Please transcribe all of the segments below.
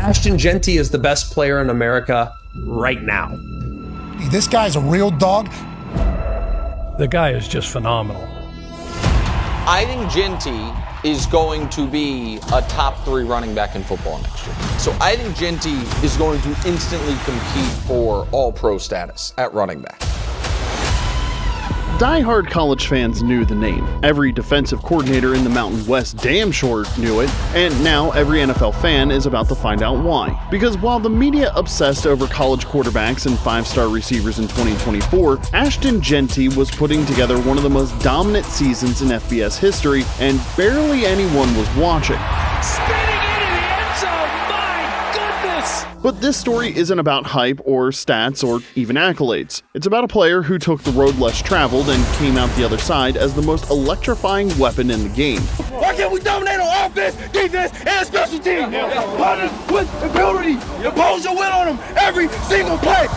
Ashton Jeanty is the best player in America right now. This guy's a real dog. The guy is just phenomenal. I think Jeanty is going to be a top 3 running back in football next year. So I think Jeanty is going to instantly compete for all-pro status at running back. Die-hard college fans knew the name. Every defensive coordinator in the Mountain West damn sure knew it, and now every NFL fan is about to find out why. Because while the media obsessed over college quarterbacks and 5-star receivers in 2024, Ashton Jeanty was putting together one of the most dominant seasons in FBS history, and barely anyone was watching. Spinning into the end zone, my goodness! But this story isn't about hype or stats or even accolades. It's about a player who took the road less traveled and came out the other side as the most electrifying weapon in the game. Why can't we dominate on offense, defense, and special teams? Partners with ability. Impose your will on them every single play.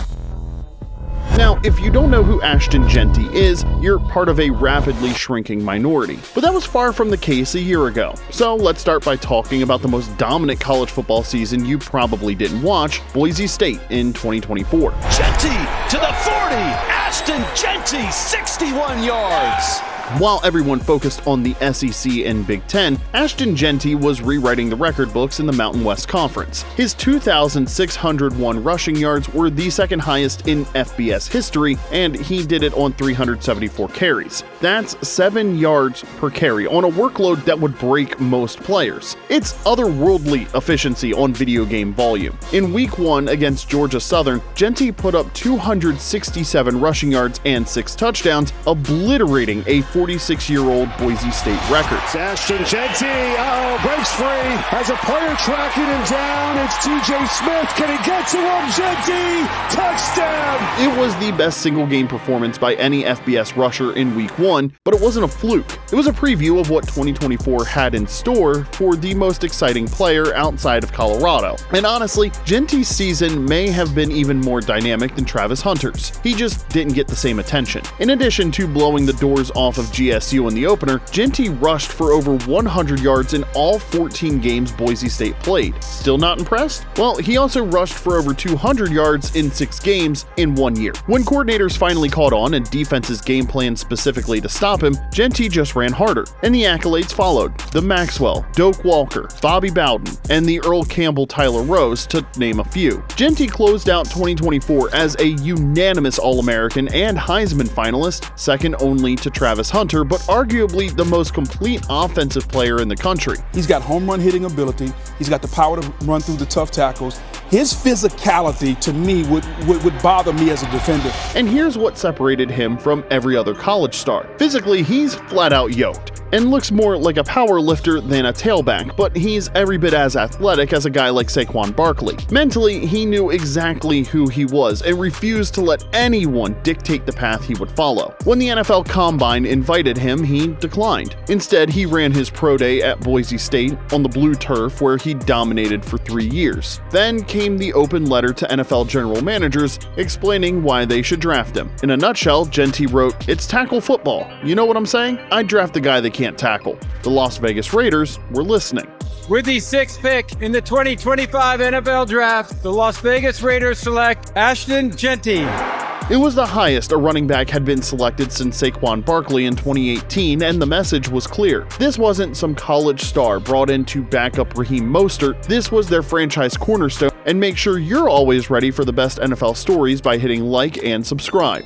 Now, if you don't know who Ashton Jeanty is, you're part of a rapidly shrinking minority. But that was far from the case a year ago. So let's start by talking about the most dominant college football season you probably didn't watch, Boise State in 2024. Jeanty to the 40. Ashton Jeanty, 61 yards. While everyone focused on the SEC and Big Ten, Ashton Jeanty was rewriting the record books in the Mountain West Conference. His 2,601 rushing yards were the second highest in FBS history, and he did it on 374 carries. That's 7 yards per carry on a workload that would break most players. It's otherworldly efficiency on video game volume. In Week 1 against Georgia Southern, Jeanty put up 267 rushing yards and 6 touchdowns, obliterating a 46-year-old Boise State record. Ashton Jeanty, breaks free. Has a player tracking him down. It's TJ Smith. Can he get to him? Jeanty, touchdown! It was the best single-game performance by any FBS rusher in Week 1, but it wasn't a fluke. It was a preview of what 2024 had in store for the most exciting player outside of Colorado. And honestly, Jeanty's season may have been even more dynamic than Travis Hunter's. He just didn't get the same attention. In addition to blowing the doors off of GSU in the opener, Jeanty rushed for over 100 yards in all 14 games Boise State played. Still not impressed? Well, he also rushed for over 200 yards in 6 games in 1 year. When coordinators finally caught on and defenses game planned specifically to stop him, Jeanty just ran harder, and the accolades followed. The Maxwell, Doak Walker, Bobby Bowden, and the Earl Campbell Tyler Rose, to name a few. Jeanty closed out 2024 as a unanimous All-American and Heisman finalist, second only to Travis Hunter, but arguably the most complete offensive player in the country. He's got home run hitting ability. He's got the power to run through the tough tackles. His physicality, to me, would bother me as a defender. And here's what separated him from every other college star. Physically, he's flat out yoked and looks more like a power lifter than a tailback, but he's every bit as athletic as a guy like Saquon Barkley. Mentally, he knew exactly who he was and refused to let anyone dictate the path he would follow. When the NFL Combine invited him, he declined. Instead, he ran his pro day at Boise State on the blue turf where he dominated for 3 years. Then came the open letter to NFL general managers explaining why they should draft him. In a nutshell, Jeanty wrote, "It's tackle football. You know what I'm saying? I'd draft the guy that can't tackle." The Las Vegas Raiders were listening. With the 6th pick in the 2025 NFL Draft, the Las Vegas Raiders select Ashton Jeanty. It was the highest a running back had been selected since Saquon Barkley in 2018, and the message was clear. This wasn't some college star brought in to back up Raheem Mostert. This was their franchise cornerstone, and make sure you're always ready for the best NFL stories by hitting like and subscribe.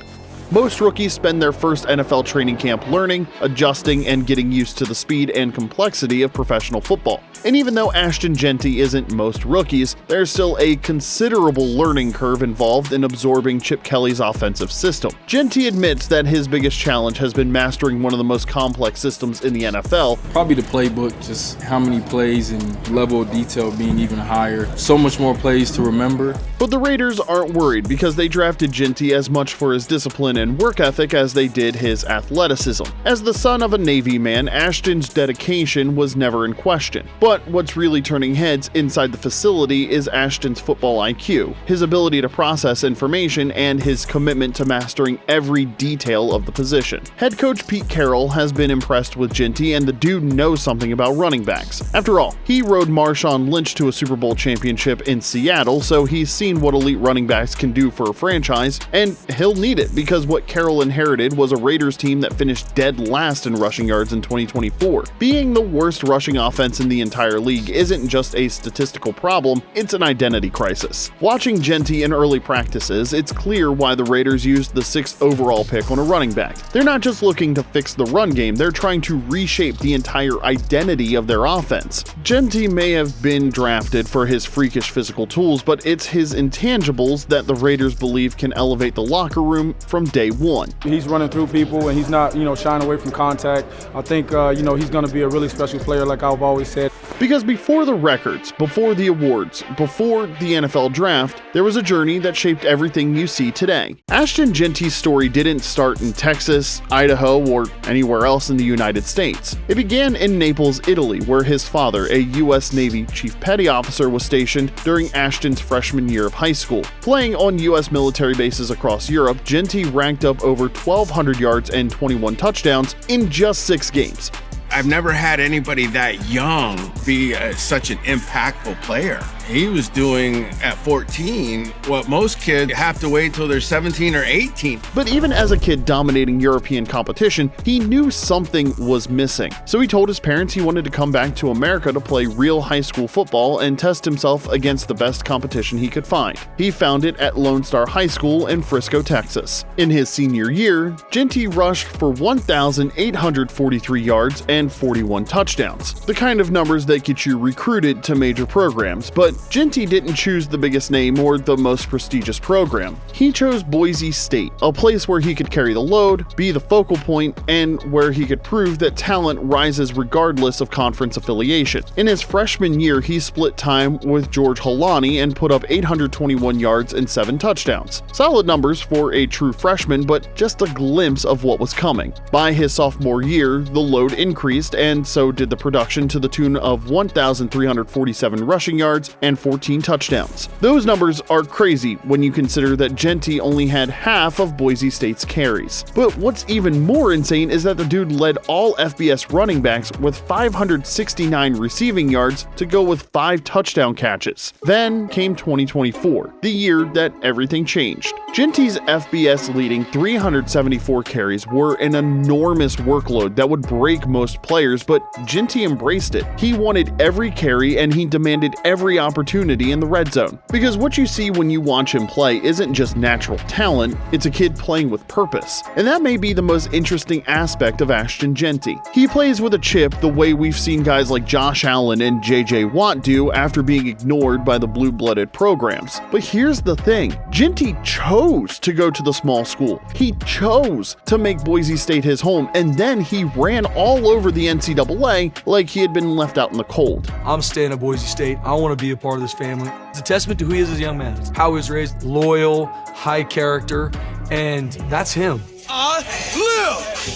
Most rookies spend their first NFL training camp learning, adjusting, and getting used to the speed and complexity of professional football. And even though Ashton Jeanty isn't most rookies, there's still a considerable learning curve involved in absorbing Chip Kelly's offensive system. Jeanty admits that his biggest challenge has been mastering one of the most complex systems in the NFL. Probably the playbook, just how many plays and level of detail being even higher. So much more plays to remember. But the Raiders aren't worried because they drafted Jeanty as much for his discipline discipline and work ethic as they did his athleticism. As the son of a Navy man, Ashton's dedication was never in question. But what's really turning heads inside the facility is Ashton's football IQ, his ability to process information, and his commitment to mastering every detail of the position. Head coach Pete Carroll has been impressed with Jeanty, and the dude knows something about running backs. After all, he rode Marshawn Lynch to a Super Bowl championship in Seattle, so he's seen what elite running backs can do for a franchise, and he'll need it because what Carroll inherited was a Raiders team that finished dead last in rushing yards in 2024. Being the worst rushing offense in the entire league isn't just a statistical problem, it's an identity crisis. Watching Jeanty in early practices, it's clear why the Raiders used the 6th overall pick on a running back. They're not just looking to fix the run game, they're trying to reshape the entire identity of their offense. Jeanty may have been drafted for his freakish physical tools, but it's his intangibles that the Raiders believe can elevate the locker room from day one. He's running through people and he's not, shying away from contact. I think, he's going to be a really special player, like I've always said. Because before the records, before the awards, before the NFL draft, there was a journey that shaped everything you see today. Ashton Jeanty's story didn't start in Texas, Idaho, or anywhere else in the United States. It began in Naples, Italy, where his father, a U.S. Navy Chief Petty Officer, was stationed during Ashton's freshman year of high school. Playing on U.S. military bases across Europe, Jeanty racked up over 1,200 yards and 21 touchdowns in just 6 games. I've never had anybody that young be such an impactful player. He was doing at 14 what most kids have to wait until they're 17 or 18. But even as a kid dominating European competition, he knew something was missing. So he told his parents he wanted to come back to America to play real high school football and test himself against the best competition he could find. He found it at Lone Star High School in Frisco, Texas. In his senior year, Jeanty rushed for 1,843 yards and 41 touchdowns, the kind of numbers that get you recruited to major programs. But Jeanty didn't choose the biggest name or the most prestigious program. He chose Boise State, a place where he could carry the load, be the focal point, and where he could prove that talent rises regardless of conference affiliation. In his freshman year, he split time with George Holani and put up 821 yards and 7 touchdowns. Solid numbers for a true freshman, but just a glimpse of what was coming. By his sophomore year, the load increased, and so did the production, to the tune of 1,347 rushing yards and 14 touchdowns. Those numbers are crazy when you consider that Jeanty only had half of Boise State's carries. But what's even more insane is that the dude led all FBS running backs with 569 receiving yards to go with 5 touchdown catches. Then came 2024, the year that everything changed. Jeanty's FBS leading 374 carries were an enormous workload that would break most players, but Jeanty embraced it. He wanted every carry and he demanded every opportunity in the red zone. Because what you see when you watch him play isn't just natural talent, it's a kid playing with purpose. And that may be the most interesting aspect of Ashton Jeanty. He plays with a chip the way we've seen guys like Josh Allen and J.J. Watt do after being ignored by the blue-blooded programs. But here's the thing, Jeanty chose to go to the small school. He chose to make Boise State his home, and then he ran all over the NCAA like he had been left out in the cold. I'm staying at Boise State. I want to be a part of this family. It's a testament to who he is as a young man. It's how he was raised, loyal, high character, and that's him.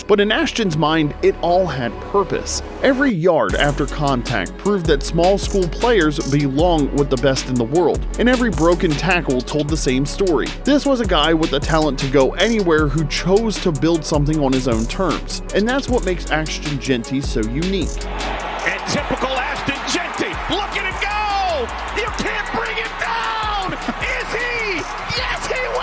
But in Ashton's mind, it all had purpose. Every yard after contact proved that small school players belong with the best in the world, and every broken tackle told the same story. This was a guy with the talent to go anywhere who chose to build something on his own terms, and that's what makes Ashton Jeanty so unique. And typical Ashton Jeanty, look at him go! You can't bring him down! Is he? Yes, he will!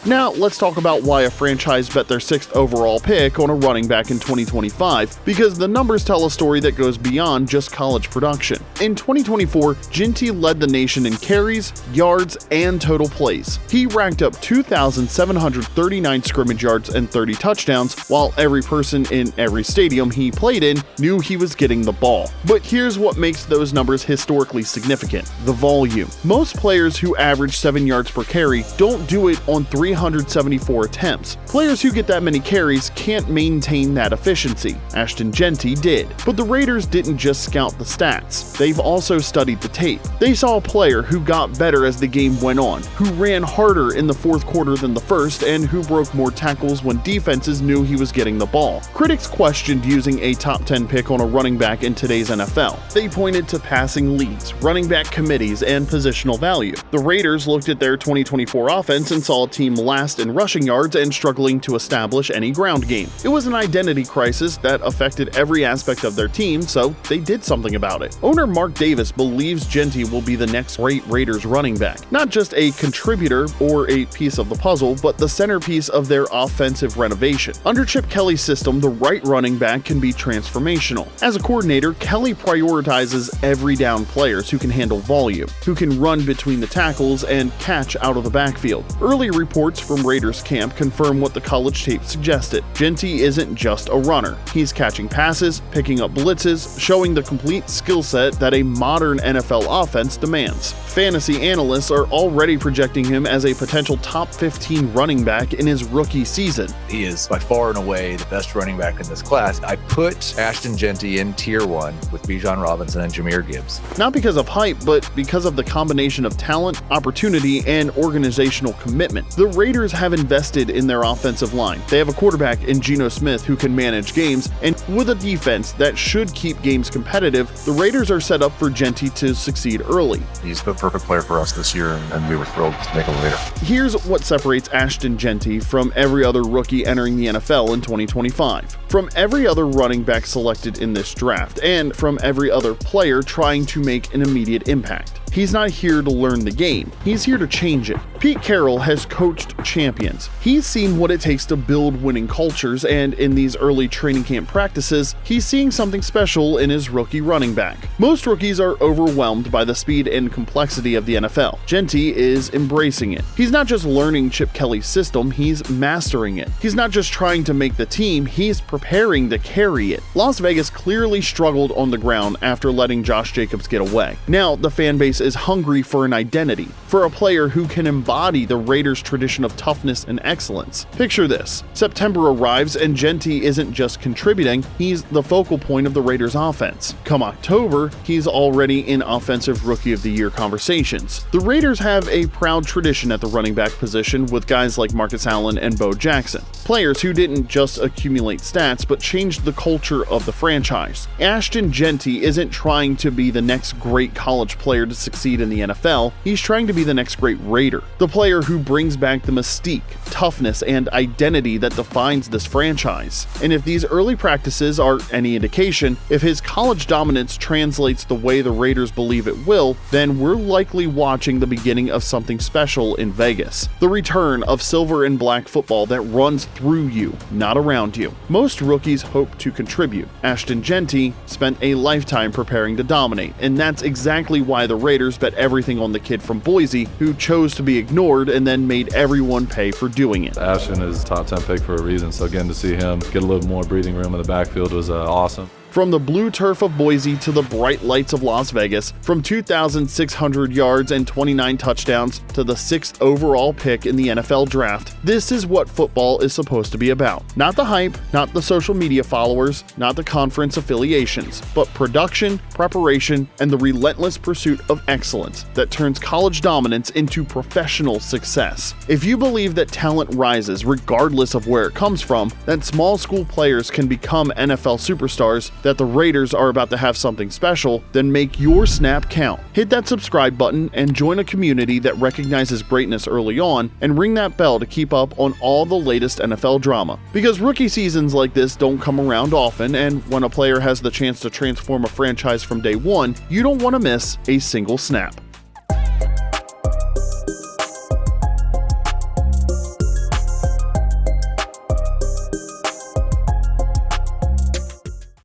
Now, let's talk about why a franchise bet their 6th overall pick on a running back in 2025, because the numbers tell a story that goes beyond just college production. In 2024, Jeanty led the nation in carries, yards, and total plays. He racked up 2,739 scrimmage yards and 30 touchdowns, while every person in every stadium he played in knew he was getting the ball. But here's what makes those numbers historically significant: the volume. Most players who average 7 yards per carry don't do it on 300 374 attempts. Players who get that many carries can't maintain that efficiency. Ashton Jeanty did. But the Raiders didn't just scout the stats. They've also studied the tape. They saw a player who got better as the game went on, who ran harder in the fourth quarter than the first, and who broke more tackles when defenses knew he was getting the ball. Critics questioned using a top 10 pick on a running back in today's NFL. They pointed to passing leads, running back committees, and positional value. The Raiders looked at their 2024 offense and saw a team last in rushing yards and struggling to establish any ground game. It was an identity crisis that affected every aspect of their team, so they did something about it. Owner Mark Davis believes Jeanty will be the next great Raiders running back. Not just a contributor or a piece of the puzzle, but the centerpiece of their offensive renovation. Under Chip Kelly's system, the right running back can be transformational. As a coordinator, Kelly prioritizes every down players who can handle volume, who can run between the tackles and catch out of the backfield. Early reports from Raiders camp confirm what the college tape suggested. Jeanty isn't just a runner. He's catching passes, picking up blitzes, showing the complete skill set that a modern NFL offense demands. Fantasy analysts are already projecting him as a potential top 15 running back in his rookie season. He is by far and away the best running back in this class. I put Ashton Jeanty in tier 1 with Bijan Robinson and Jahmyr Gibbs. Not because of hype, but because of the combination of talent, opportunity, and organizational commitment. The Raiders have invested in their offensive line. They have a quarterback in Geno Smith who can manage games, and with a defense that should keep games competitive, the Raiders are set up for Jeanty to succeed early. He's the perfect player for us this year, and we were thrilled to make him later. Here's what separates Ashton Jeanty from every other rookie entering the NFL in 2025. From every other running back selected in this draft, and from every other player trying to make an immediate impact. He's not here to learn the game. He's here to change it. Pete Carroll has coached champions. He's seen what it takes to build winning cultures, and in these early training camp practices, he's seeing something special in his rookie running back. Most rookies are overwhelmed by the speed and complexity of the NFL. Jeanty is embracing it. He's not just learning Chip Kelly's system, he's mastering it. He's not just trying to make the team, he's preparing to carry it. Las Vegas clearly struggled on the ground after letting Josh Jacobs get away. Now, the fan base is hungry for an identity, for a player who can embody the Raiders' tradition of toughness and excellence. Picture this. September arrives and Jeanty isn't just contributing, he's the focal point of the Raiders' offense. Come October, he's already in Offensive Rookie of the Year conversations. The Raiders have a proud tradition at the running back position with guys like Marcus Allen and Bo Jackson. Players who didn't just accumulate stats but changed the culture of the franchise. Ashton Jeanty isn't trying to be the next great college player to succeed in the NFL, he's trying to be the next great Raider. The player who brings back the mystique, toughness, and identity that defines this franchise. And if these early practices are any indication, if his college dominance translates the way the Raiders believe it will, then we're likely watching the beginning of something special in Vegas. The return of silver and black football that runs through you, not around you. Most rookies hope to contribute. Ashton Jeanty spent a lifetime preparing to dominate, and that's exactly why the Raiders bet everything on the kid from Boise who chose to be ignored and then made everyone pay for doing it. Ashton is top 10 pick for a reason, so again, to see him get a little more breathing room in the backfield was awesome. From the blue turf of Boise to the bright lights of Las Vegas, from 2,600 yards and 29 touchdowns to the 6th overall pick in the NFL draft, this is what football is supposed to be about. Not the hype, not the social media followers, not the conference affiliations, but production, preparation, and the relentless pursuit of excellence that turns college dominance into professional success. If you believe that talent rises regardless of where it comes from, that small school players can become NFL superstars, that the Raiders are about to have something special, then make your snap count. Hit that subscribe button and join a community that recognizes greatness early on, and ring that bell to keep up on all the latest NFL drama. Because rookie seasons like this don't come around often, and when a player has the chance to transform a franchise from day one, you don't want to miss a single snap.